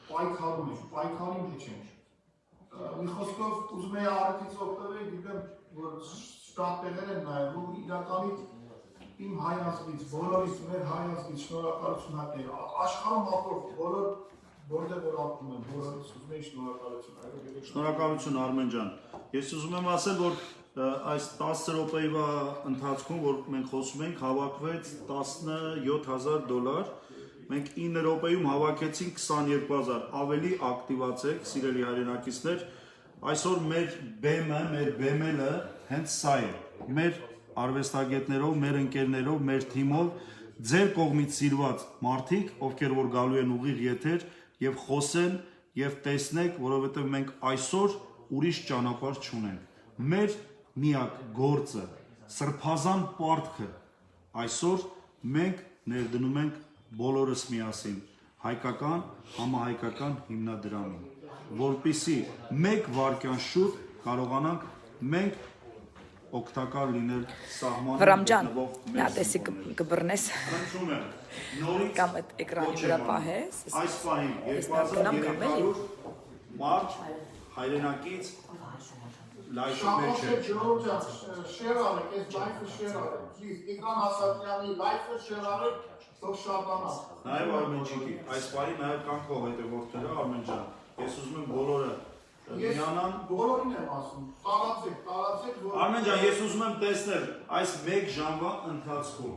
պայքարում ենք, պայքարի մեջ ենք։ Մի խոսքով ուզում եի առիթից օգտվել, գիտեմ, որ շատ տեղեր են նայել, ու իրականից իմ հայացքից, բոլորիս մեր հայացքից շնորհակալություն հայտնել։ Աշխարհում ապրող բոլոր որտեղ որ ապրում են, բոլորից ուզում եի շնորհակալություն։ Շնորհակալություն Արմեն ջան։ Ես ուզում եմ ասել, որ այս 10 րոպեվա ընթացքում, որ մենք խոսում ենք, հավաքվեց $17,000, մենք 9 րոպեում հավաքեցինք 22,000, ավելի ակտիվացեք, սիրելի հայրենակիցներ, այսօր մեր բեմը, մեր բեմելը հենց սա է, մեր արվեստագետներով, մեր ընկերներով, մեր թիմով, ձեր կողմից սիրված մարդիկ, ովքեր որ գալու են ուղիղ եթեր եւ խոսեն եւ տեսնեք, որովհետեւ մենք այսօր ուրիշ ճանապարհ չունենք։ Մեր միակ գործը, սրբազան պարտքը այսօր մենք ներդնում ենք բոլորս միասին հայկական, համահայկական հիմնադրամին, որպեսզի մեկ վայրկյան շուտ կարողանանք մենք օգտակար լինել սահմանում Վրամջան, նա տեսի կբռնես։ Խնդրում եմ, նորից Կամ այդ էկրանի վրա պահես։ այս պահին 2300 մարդ հայրենակից լայվի մեջ է։ Ժողովուրդ ջան, share արեք, այս live-ը share արեք։ Please, Տիգրան Ասատրյանի live-ը share արեք, թող շատանա։ Նաև Արմենչիկի, այս պահին նաև կան քո հետևորդները, Արմեն ջան։ Ես ուզում եմ բոլորը միանան։ Բոլորին եմ ասում, տարածեք, որ Արմեն ջան, ես ուզում եմ տեսնել այս 1 ժամվա ընթացքում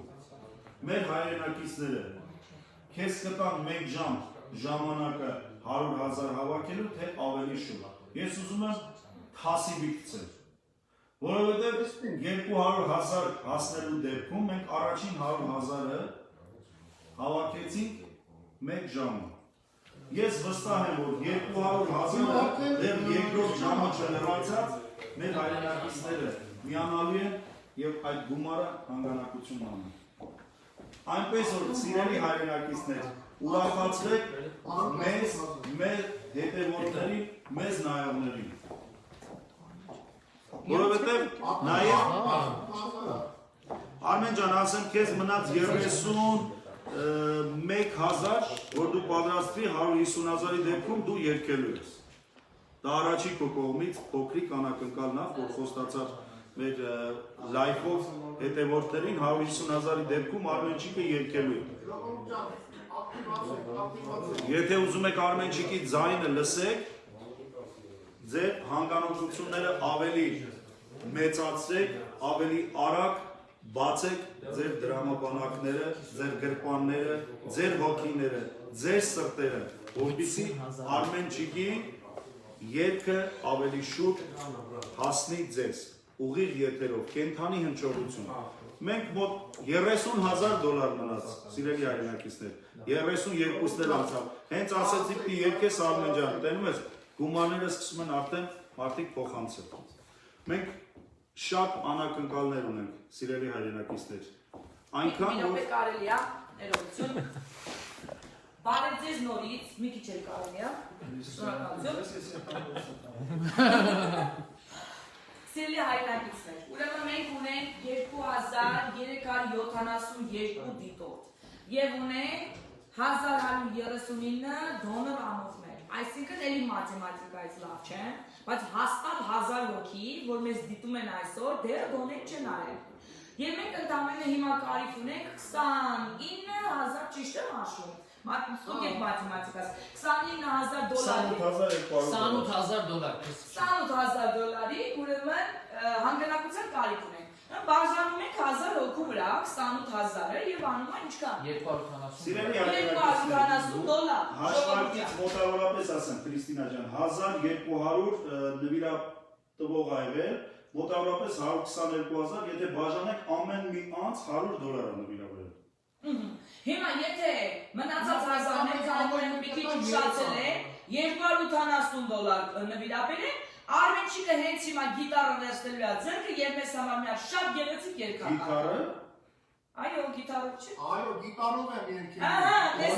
մեր հայրենակիցները քեզ կտան 1 ժամ ժամանակը 100,000 հավաքելու, թե ավելի շուտ։ Ես ուզում եմ թասիվի գցել, որովհետև 200,000 հասնելու դեպքում մենք առաջին 100,000-ը հավաքեցինք 1 ժամում։ Ես վստահ եմ, որ 200,000-ը դեռ երկրորդ ժամը չլրացած մեր հայրենակիցները միանալու են եւ այդ գումարը հանգանակություն անում։ Այնպես որ սիրելի հայրենակիցներ, ուրախացրեք մեզ, մեր հետևորդներին, մեզ նայողներին։ Որովհետեւ նաեւ Արմեն ջան, ասեմ քեզ մնաց 31,000, որ դու պատրաստվի 150,000-ի դեպքում դու երկելու ես։ Դա առաջի քո կողմից փոքրիկ անակնկալ նավ, որ խոստացած մեր լայֆով հետևորդներին 150,000-ի դեպքում Արմենչիկը երկելու է։ Եթե ուզում եք Արմենչիկի ձայնը լսեք, ձեր հանգամանությունները ավելի մեծացրեք, ավելի արագ բացեք ձեր դրամաբանակները, ձեր գրպանները, ձեր հոգիները, ձեր սրտերը, որպեսզի Արմենչիկի երգը ավելի շուտ հասնի ձեզ, ուղիղ եթերով, կենդանի հնչողություն։ Մենք մոտ $30,000 մնաց, սիրելի հայրենակիցներ, 32-ներ անցավ։ Հենց ասեցի պիտի երգես Արմեն ջան, տենում ես, գումարները սկսում են արդեն մարդիկ փոխանցել։ Մենք շատ անակնկալներ ունենք, սիրելի հայրենակիցներ։ Այնքան որ կարելի է, ներողություն։ Բարև ձեզ նորից, մի քիչ էլ կարելի է։ Սիրելի հայրենակիցներ, ուրեմն մենք ունենք 2372 դիտորդ եւ ունենք 1139 դոնոր անոթներ, այսինքն էլի մաթեմատիկայից լավ չէ, բայց հաստատ 1000 հոգի, որ մեզ դիտում են այսօր, դեռ դոնետ չեն արել։ Եվ մենք ընդամենը հիմա կարիք ունենք 29,000 ճիշտ եմ հաշվում։ Ստուգեք մաթեմատիկաս, $29,000 $28,000, ուրեմն հանգանակության կարիք ունենք։ Բաժանում ենք 1000 հոգու վրա, 28,000-ը եւ անում է ինչքան։ $270 Հաշվարկից մոտավորապես ասեմ, Քրիստինա ջան, 1200 նվիրատվող ա եղել, մոտավորապես 122,000, եթե բաժանենք ամեն մի անց $100 նվիրավորել։ Հիմա եթե մնացած 1000-ներ կանոն մի քիչ ուշացել է, $270 նվիրաբեր է, Արմենչիկը հենց հիմա գիտարը վերցնելու է ձեռքը եւ մեզ համար մի շատ գեղեցիկ երգ է։ Գիտարը։ Այո, գիտարով չի։ Այո, գիտարով եմ երգել։ Ահա, Ես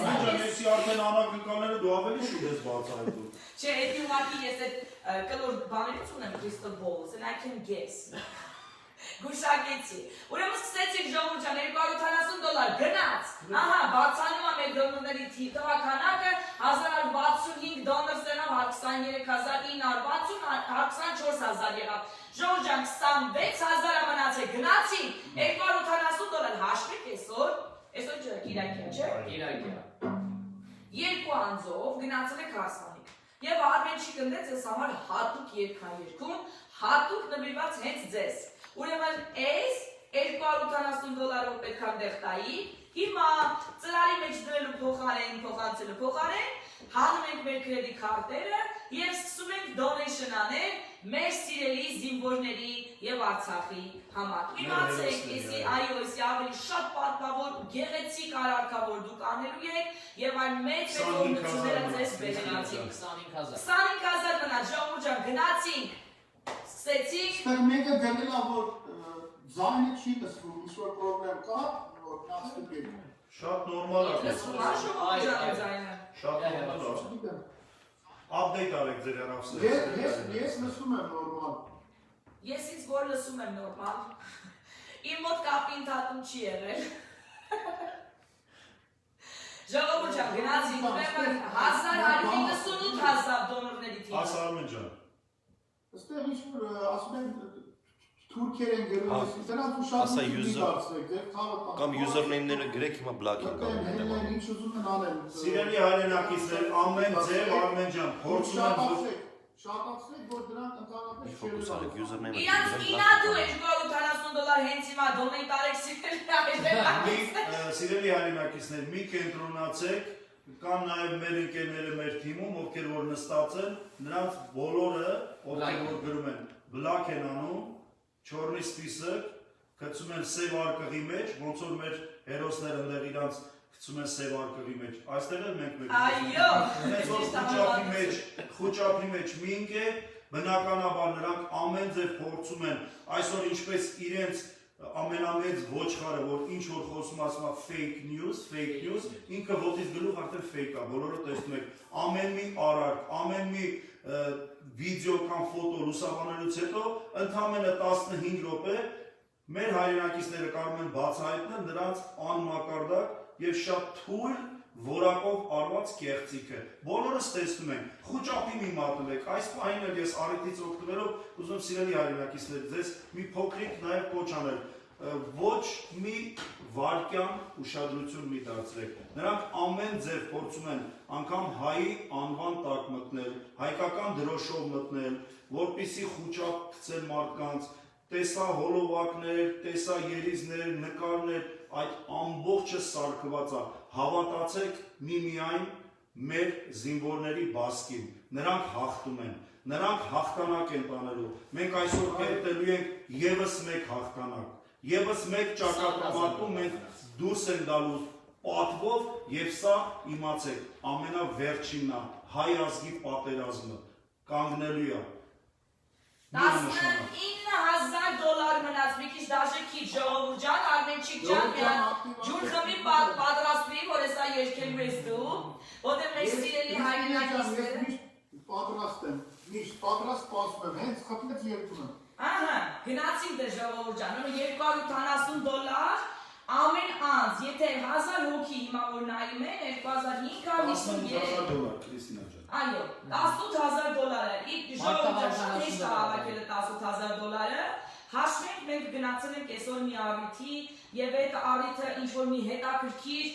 արդեն անակնկալները դու ավելի շուտ ես բացահայտում։ Չէ, էդի ուղղակի ես այդ կլոր բաներից ունեմ crystal balls and I can guess։ Գուշակեցի։ Ուրեմն սկսեցիք ժողովուրդ ջան, $270 գնաց։ Ահա, բացանում է մեր դոնորների թվականակը 1065 դոնոր ստանավ 23,960, 24,000 եղավ։ Ժողովուրդ ջան, 26,000-ը մնացել, գնացի $270 հաշվեք այսօր չէ, Կիրակի չէ։ Կիրակի։ Երկու անձով գնացել եք հարսանիք։ Եվ Արմենչիկը դեց ես համար հատուկ երգայերգում, հատուկ նվիրված հենց ձեզ։ Ուրեմն այս $270 պետք է դեղ տայի, հիմա ծրարի մեջ դրելու փոխանցելու փոխարեն, հանում ենք մեր կրեդիտ քարտերը եւ սկսում ենք donation անել մեր սիրելի զինվորների եւ Արցախի համար։ Իմացեք, այսի ավելի շատ պատմավոր ու գեղեցիկ արարքա որ դուք անելու եք եւ այն մեծ օգնությունները ձեզ բերեցին 25,000 մնաց, ժողովուրդ ջան, գնացինք, սկսեցինք։ Ստեղ մեկը դերել է որ ձայնը չի լսվում, ինչ-որ պրոբլեմ կա, որ նաստուգել։ Շատ նորմալ է։ Լսվում է ժողովուրդ ջան ձայնը։ Շատ նորմալ է։ Update արեք ձեր հեռախոսները։ Ես լսում եմ նորմալ։ Ես ինձ որ լսում եմ նորմալ։ Իմ մոտ կապի ընդհատում չի եղել։ Ժողովուրդ ջան, գնացինք, ուրեմն 1198,000 դոնորների թիվը։ Ասա Արմեն ջան։ Այստեղ ինչ-որ ասում են թուրքեր են գրում, դրանց ու շատ դարձրեք, ձեր թաղը Կամ username-ները գրեք հիմա block են կանում։ Ինչ ուզում են անել։ Սիրելի հայրենակիցներ, ամեն ձև Արմեն ջան, փորձում եմ շատացրեք, որ դրանք ընդհանրապես Focus արեք username-ը։ Իրանց ինադու է $270 հենց հիմա դոնեյտ արեք Սիրելի հայրենակիցներ, մի կենտրոնացեք, կան նաև մեր ընկերները մեր թիմում, ովքեր որ նստած են, նրանց բոլորը, ովքեր որ գրում են, բլակ են անում, չորնի սպիսակ, գցում են սև արկղի մեջ, ոնց որ մեր հերոսները ընդեղ իրանց գցում են սև արկղի մեջ, այստեղ էլ մենք մենք Այո, հենց որ խուճապի մեջ մինք է, բնականաբար նրանք ամեն ձև փորձում են, այսօր ինչպես իրենց ամենամեծ ոչխարը, որ ինչ որ խոսում ասում է fake news, ինքը ոտից գլուխ արդեն fake է, բոլորը տեսնում եք, ամեն մի արարք, ամեն մի վիդեո կամ ֆոտո լուսաբանելուց հետո ընդամենը 15 րոպե մեր հայրենակիցները կարող են բացահայտել նրանց անմակարդակ եւ շատ թույլ որակով արված կեղծիքը։ Բոլորս տեսնում ենք, խոճապի մի մատվեք, այս պահին էլ ես առիթից օգտվելով ուզում սիրելի հայրենակիցներ ձեզ մի փոքրիկ նաև կոչ անել, ոչ մի վարկյան ուշադրություն մի դարձրեք։ Նրանք ամեն ձև փորձում են անգամ հայի անվան տակ մտնել, հայկական դրոշով մտնել, որպեսզի խոճապ գցեն մարդկանց, տեսա հոլովակներ, տեսա երիզներ, նկարներ, այդ ամբողջը սարքված է, հավատացեք միմիայն մեր զինվորների բասկին, նրանք հաղթում են, նրանք հաղթանակ են տանելու, մենք այսօր կերտելու ենք ևս մեկ հաղթանակ, ևս մեկ ճակատամարտում մենք դուրս ենք գալու պատվով եւ սա իմացեք, ամենավերջինն է, հայ ազգի պատերազմը, կանգնելու է։ $19,000 մնաց, մի քիչ դաժե քիչ ժողովուրդ ջան, Արմենչիկ ջան, ջուր խմի պատրաստվի, որ հեսա երկելու ես դու, որտեղ մեր սիրելի հայրենակիցները պատրաստ եմ, միշտ պատրաստ սպասում եմ, հենց խփնեց երկում եմ։ Ահա, գնացինք դե ժողովուրդ ջան, $270 ամեն անձ, եթե 1000 հոգի հիմա որ նայում են, $2553 Քրիստինա ջան։ Այո, $18,000 է, ժողովուրդ ջան, հեշտ է հավաքել $18,000, հաշվենք մենք գնացել ենք այսօր մի առիթի եւ այդ առիթը ինչ որ մի հետաքրքիր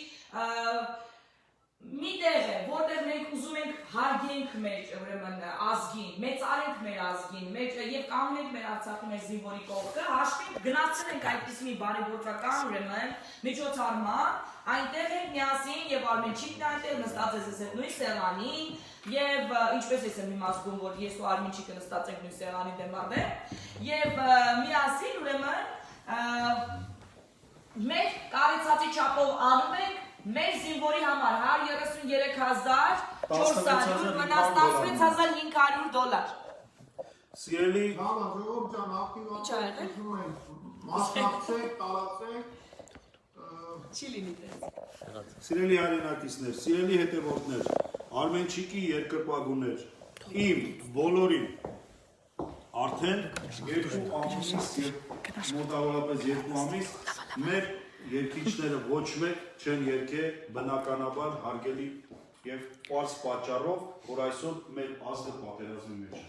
մի տեղ է, որտեղ մենք ուզում ենք հարգենք մեր ուրեմն ազգին, մեծարենք մեր ազգին, եւ կանգնենք մեր Արցախի մեր զինվորի կողքը, հաշվենք գնացել ենք այդպես մի բարեգործական ուրեմն միջոցառման, այնտեղ ենք միասին եւ Արմենչիկն այնտեղ նստած է ձեզ նույն սեղանին եւ ինչպես ես եմ հիմա զգում, որ ես ու Արմենչիկը նստած ենք նույն սեղանին դեմ առնեմ եւ միասին ուրեմն մեր կարեցածի չափով անում ենք մեր զինվորի համար $133,400 մնաց $16,500 Սիրելի Լավ, ժողովուրդ ջան, ակտիվացեք, ուզում ենք, մասնակցեք, տարածեք, Չի լինի դες Սիրելի հայրենակիցներ, սիրելի հետևորդներ, Արմենչիկի երկրպագուներ, իմ բոլորին արդեն 2 ամիս եւ մոտավորապես 2 ամիս մեր երկիչները ոչ մեկ չեն երկե բնականաբար հարգելի եւ պարզ պատճառով, որ այսօր մեր ազգը պատերազմի մեջ է։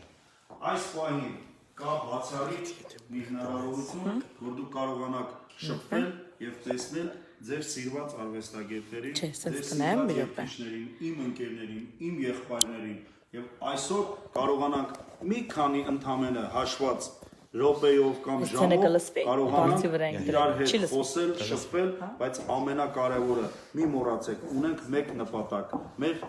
Այս պահին կա բացառիկ մի հնարավորություն, որ դուք կարողանաք շփվել եւ տեսնել ձեր սիրված արվեստագետներին, ձեր սիրված երկիչներին, իմ ընկերներին, իմ եղբայրներին եւ այսօր կարողանանք մի քանի ընդամենը հաշված րոպեով կամ ժամով կարողանանք իրար հետ խոսել, շփվել, բայց ամենակարևորը մի մոռացեք, ունենք մեկ նպատակ՝ մեր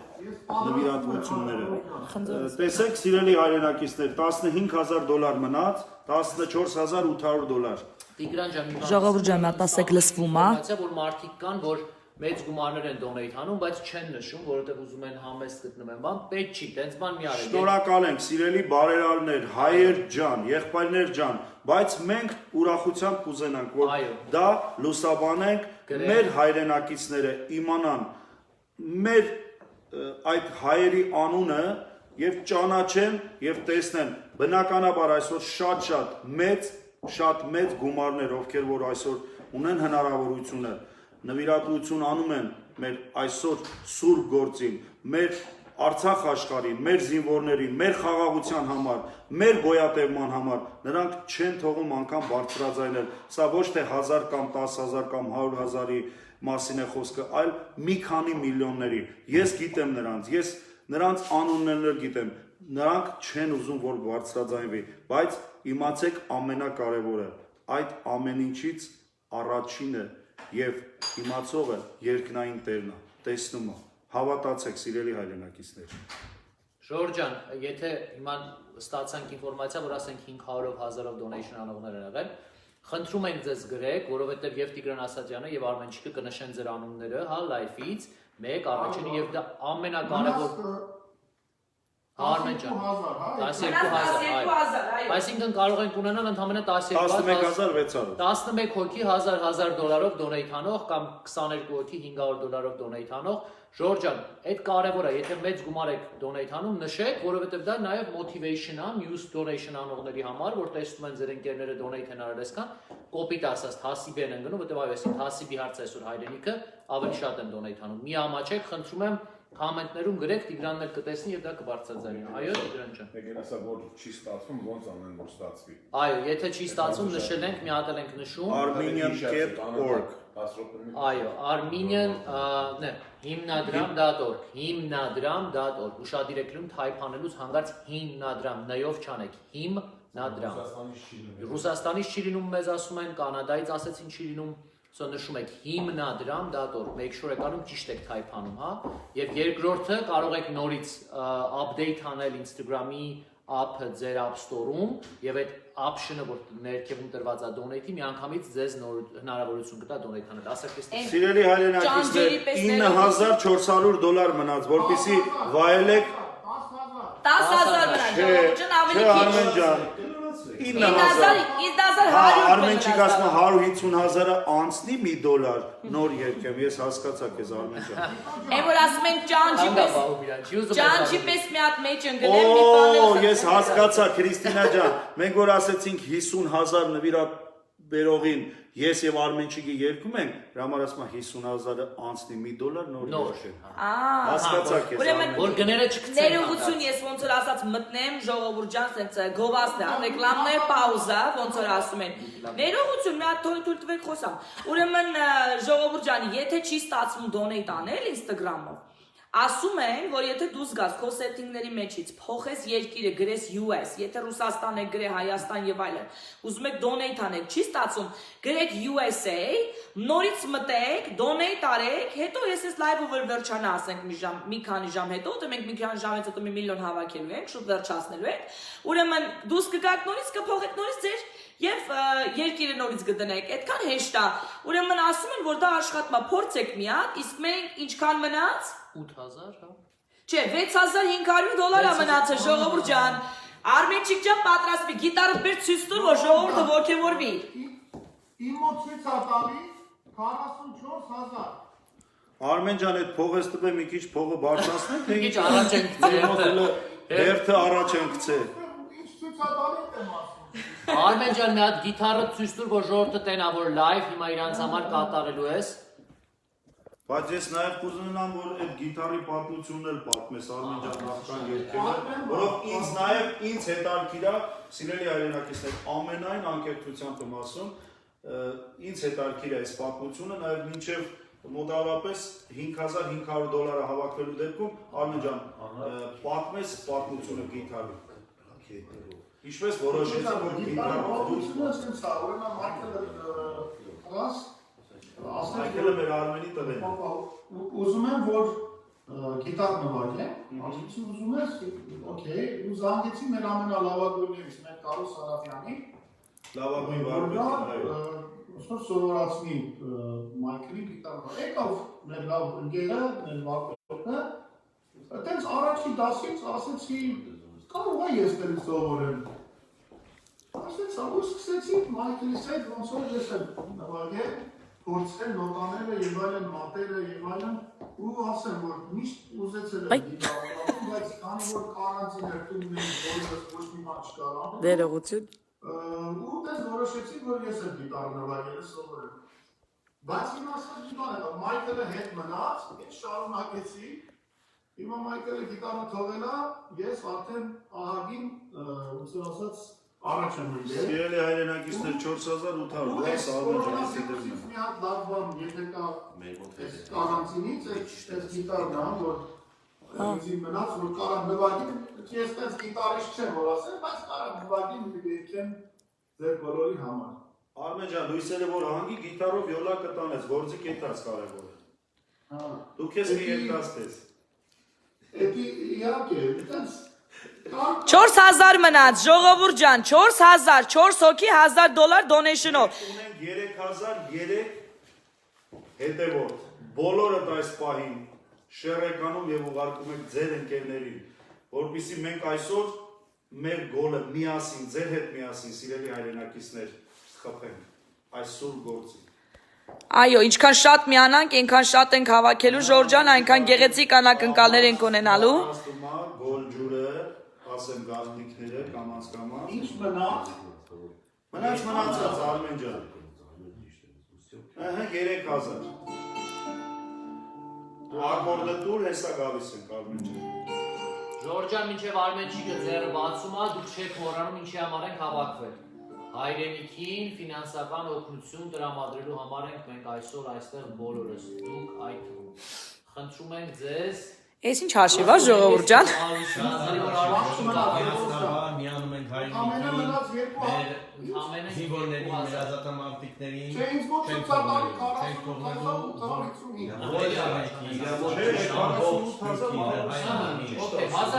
նվիրատվությունները։ Տեսեք, սիրելի հայրենակիցներ, $15,000 մնաց, $14,800 Տիգրան ջան, Ժողովուրդ ջան, մտածեք լսվում է։ Որ մարդիկ կան, որ մեծ գումարներ են դոնեյթ անում, բայց չեն նշում, որովհետև ուզում են համեստ գտնվեն, բան պետք չի, տենց բան մի արեք։ Շնորհակալ ենք, սիրելի բարերարներ, հայեր ջան, եղբայրներ ջան, բայց մենք ուրախությամբ կուզենանք, որ դա լուսաբանենք, մեր հայրենակիցները իմանան մեր այդ հայերի անունը եւ ճանաչեն եւ տեսնեն։ Բնականաբար այսօր շատ մեծ գումարներ, ովքեր որ այսօր ունեն հնարավորությունը նվիրատվություն անում են մեր այսօր սուրբ գործին, մեր Արցախ աշխարհին, մեր զինվորներին, մեր խաղաղության համար, մեր գոյատևման համար, նրանք չեն թողում անգամ բարձրաձայնել։ Սա ոչ թե 1000 կամ 10,000 կամ 100,000-ի մասին է խոսքը, այլ մի քանի միլիոնների։ Ես գիտեմ նրանց, ես նրանց անուններն էլ գիտեմ։ Նրանք չեն ուզում, որ բարձրաձայնվի, բայց իմացեք ամենակարևորը, այդ ամեն ինչից առաջինը եւ իմացողը երկնային Տերն է, տեսնումը։ Հավատացեք, սիրելի հայրենակիցներ։ Ժորժ ջան, եթե հիմա ստացանք ինֆորմացիա, որ ասենք 500-ով 1000-ով donation անողներ են եղել, խնդրում ենք ձեզ գրեք, որովհետեւ եւ Տիգրան Ասատրյանը եւ Արմենչիկը կնշեն ձեր անունները, հա, լայֆից, մեկ, առաջինը եւ դա ամենակարևոր Արմեն ջան, 12,000, 12,000, այո։ 12,000, այո։ Այսինքն կարող ենք ունենալ ընդամենը 11600 11 հոգի 1000 դոլարով դոնեյթ անող կամ 22 հոգի $500 դոնեյթ անող Ժորժ ջան, այդ կարևոր է, եթե մեծ գումար եք դոնեյթ անում, նշեք, որովհետև դա նաև motivation է muse donation անողների համար, որ տեսնում են ձեր ընկերները դոնեյթ են արել այսքան, կոպիտ ասած հասիբի են ընկնում, որովհետև այո, այսինքն հասիբի հարցը այսօր հայրենիքը ավելի շատ են դոնեյթ անում։ Մի ամաչեք, խնդրում եմ կոմենտներում գրեք, Տիգրանն էլ կտեսնի եւ դա կբարձրացնի։ Այո, Տիգրան ջան։ Եկել ասա որ չի ստացվում, ոնց անեն որ ստացվի։ Այո, եթե չի ստացվում, նշել ենք, մի հատ ենք նշում։ armenian.org Այո, Armenian, հիմնադրամ.org, հիմնադրամ.org, ուշադիր եք թայփ անելուց հանգարց հիմնադրամ, նայով չանեք, հիմնադրամ։ Ռուսաստանից չի լինում, մեզ ասում են, Կանադայից ասեցին չի լինում, So նշում եք հիմնադրամ.org, make sure եք անում ճիշտ եք type անում, հա։ Եվ երկրորդը կարող եք նորից update անել Instagram-ի app-ը ձեր App Store-ում եւ այդ option-ը որ ներքևում տրված է donate-ի միանգամից ձեզ նոր հնարավորություն կտա donate անել։ Ասեք էստեղ։ Սիրելի հայրենակիցներ, $9,400 մնաց, որպեսզի վայելեք 10,000 մնաց, ժողովուրդ ջան, ավելի քիչ։ Արմեն ջան, 9,100 Արմեն չի ասում 150,000-ը անցնի $1 նոր երկեմ, ես հասկացա քեզ Արմեն ջան։ Այն որ ասում են ճանճի պես մի հատ մեջ ընկնել մի Օ, բաներ։ ես հասկացա Քրիստինա ջան, մենք որ ասեցինք 50,000 նվիրաբերողին, ես եւ Արմենչիկի երկում ենք, դրա համար ասում եմ 50,000-ը անցնի $1 նոր երկեմ։ Հասկացա քեզ Արմեն։ Որ գները չգցեն։ Ներողություն, ես ոնց որ ասած մտնեմ, ժողովուրդ ջան, սենց գովասն է, ռեկլամներ պաուզա, ոնց որ ասում են։ Ներողություն, մի հատ թույլ տվեք խոսամ։ Ուրեմն ժողովուրդ ջան, եթե չի ստացվում դոնեյտ անել Instagram-ով, ասում են, որ եթե դու զգաս քո սեթինգների մեջից փոխես երկիրը, գրես US, եթե Ռուսաստան եք գրե Հայաստան եւ այլն, ուզում եք դոնեյտ անել, չի ստացվում, գրեք USA, նորից մտեք, դոնեյտ արեք, հետո ես այս լայվը վերջանա, ասենք մի քանի ժամ հետո, դե մենք մի քանի ժամից հետո 1 միլիոն հավաքելու ենք, շուտ վերջացնելու ենք, ուրեմն դուս կգաք նորից կփոխեք նորից ձեր եւ երկիրը նորից կդնեք, այդքան հեշտ է, ուրեմն ասում են, որ դա աշխատում է, փորձեք մի հատ, իսկ մենք ինչքան մնաց 8000, հա։ Չէ, $6,500 է մնացել, ժողովուրդ ջան։ Արմենչիկ ջան պատրաստվի, գիտարը բեր ցույց տուր, որ ժողովուրդը ոգևորվի։ Իմ մոտ ցույց է տալի 44,000 Արմեն ջան, այդ փողը ստուգե մի քիչ փողը բարձրացնենք, թե Քիչ առաջ ենք գցել։ հերթը առաջ ենք գցել։ Ինչ ցույց է տալի եմ ասում Արմեն ջան, մի հատ գիտարը ցույց տուր, որ ժողովուրդը տենա, որ live հիմա իրանց համար կատարելու ես։ Բայց ես նաև կուզենամ, որ այդ գիտարի պատմությունն էլ պատմես Արմեն ջան նախքան երկերը, որով ինձ նաև ինձ հետաքրքիր է, սիրելի հայրենակիցներ, ամենայն անկեղծությամբ եմ ասում, ինձ հետաքրքիր է այս պատմությունը, նաև մինչև մոտավորապես $5,500 հավաքվելու դեպքում Արմեն ջան, պատմես պատմությունը գիտարի։ Ինչպես որոշեցի, որ գիտարով պատմությունը ցույց է, ուրեմն Մայքելը մեր Արմենի տղեն է։ Ուզում եմ, որ գիտար նվագեմ, ասեցի ուզում ես, օքեյ, ու զանգեցի մեր ամենալավագույններից, մեր Կարոս Սարապյանի, Լավագույն վարպետն, այո։ ուսոր սովորացնի Մայքելի գիտարը, եկավ մեր լավ ընկերը, մեր վարպետը, այդպես առաջի դասից ասեցի, կարող է ես դրից սովորեմ։ Ասեցի, ու սկսեցի Մայքելիս հետ ոնց որ ես եմ նվագել, փորձել նոտաները եւ այլն մատերը եւ այլն ու ասեմ որ միշտ ուզեցել եմ գիտար, բայց քանի որ կարանտին էր տունն եմ բոլորս ոչ մի բան չկար անել։ Ներողություն։ Ու դες որոշեցի որ ես եմ գիտար նվագելը սովորել։ Բայց իմ ասած մի բան է, Մայքելը հետ մնաց, ես շարունակեցի։ Հիմա Մայքելը գիտարը թողել է, ես արդեն ահագին ոնց ասած առաջ եմ ընկել։ Սիրելի հայրենակիցներ 4,800 դրամ Արմեն ջանից դրվում է։ Մի հատ լավ բան, եթե կա կարանտինից, այս գիտարն է, որ ինձ մնաց, որ կարամ նվագի, ես տես գիտարիշտ չեմ, որ ասեմ, բայց կարամ նվագի մի դեպքեմ ձեր բոլորի համար։ Արմեն ջան, լույսերը որ հանգի գիտարով յոլա կտանես, գործի կետաց կարևոր է։ Դու քեզ մի երգաստես։ Էդի իհարկե, այդպես 4,000 մնաց, ժողովուրդ ջան, 4,000, 4 հոգի $1,000 donation-ով։ Ունենք 3,003 հետևորդ, բոլորդ այս պահին շերեկանում և ուղարկում եք ձեր ընկերներին։ որովհետեւ մենք այսօր մեր գոլը միասին, ձեր հետ միասին, սիրելի հայրենակիցներ, խփենք այս սուր գործի։ Այո, ինչքան շատ միանանք, այնքան շատ ենք հավաքելու Ժորժան, այնքան գեղեցիկ անակնկալներ ենք ունենալու։ Աստումա գոլ ջուրը, ասեմ գաղտնիքները, կամաց։ Ինչ մնաց։ Մնացած Արմեն ջան։ Ահա 3000։ Դու ակորդը դուր հեսա գալիս ենք Արմեն ջան։ Ժորջան մինչև Արմենչիկը ձեռը բացում է, դուք չեք մոռանում ինչի համար ենք հավաքվել։ Հայրենիքին ֆինանսական օգնություն տրամադրելու համար ենք մենք այսօր այստեղ բոլորս, դուք այդ թվում։ Խնդրում ենք ձեզ Էս ինչ հաշիվ է ժողովուրդ ջան։ Միանում ենք Ամենը հայրենիքին, մնաց 2 մեր զինվորներին, մեր ազատամարտիկներին, Չէ, ինձ ոչ չենք ցուցակալի թողնելու,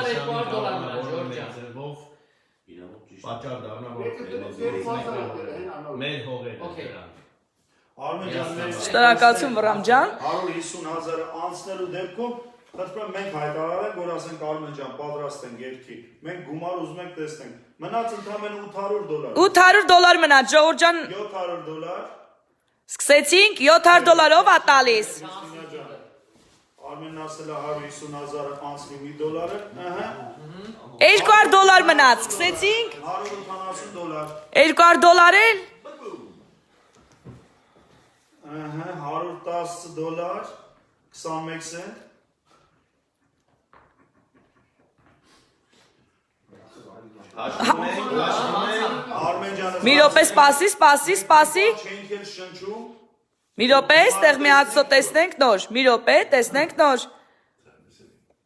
1200 դոլար մնա Ժորջան։ Պատճառ դառնա որ մեր հողերը դրան։ Արմեն ջան, Շնորհակալություն Վռամ ջան։ 150,000-ը անցնելու դեպքում խնդրում եմ մենք հայտարարենք, որ ասենք Արմեն ջան, պատրաստ ենք երկի։ Մենք գումար ուզում ենք տեսնենք։ Մնաց ընդամենը $800։ $800 մնաց ժողովուրդ ջան։ $700։ Սկսեցինք $700-ով ա տալիս։ Արմենն ասել է 150,000-ը անցնի $1, ահա։ $200 մնաց, սկսեցինք։ $180։ $200 էլ։ Ահա, $110, 21 cent։ Արմեն ջանը Մի րոպե սպասի։ չենք էլ շնչում։ Մի րոպե, ստեղ մի հացո տեսնենք նոր։ Մի րոպե, տեսնենք նոր։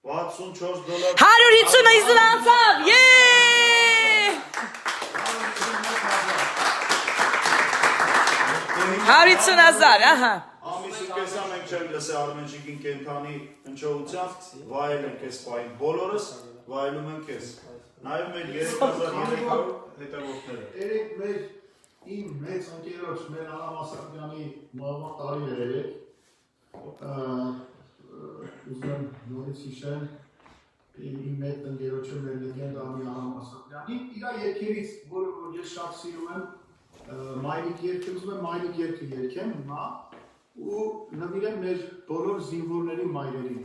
$64։ 150-ը անցավ։ Ե! 150,000, ահա։ Ամիսի կեսա մենք չենք լսել Արմենջիկին կենթանի հնչողությամբ, վայել ենք այս պահին, բոլորս վայելում ենք ես։ Նաև մեր 3300 հետևորդները։ Երեք մեր իմ մեծ ընկերոջ մեր Անամասակյանի մահվան տարին էր երեք։ Ուզում եմ նորից հիշեմ իմ մեծ ընկերոջը մեր լեգենդարի Անամասակյանի իր երկերից, որը ես շատ սիրում եմ Մայրիկ երկը, ուզում եմ Մայրիկ երկը երգեմ հիմա ու նվիրեմ մեր բոլոր զինվորների մայրերին։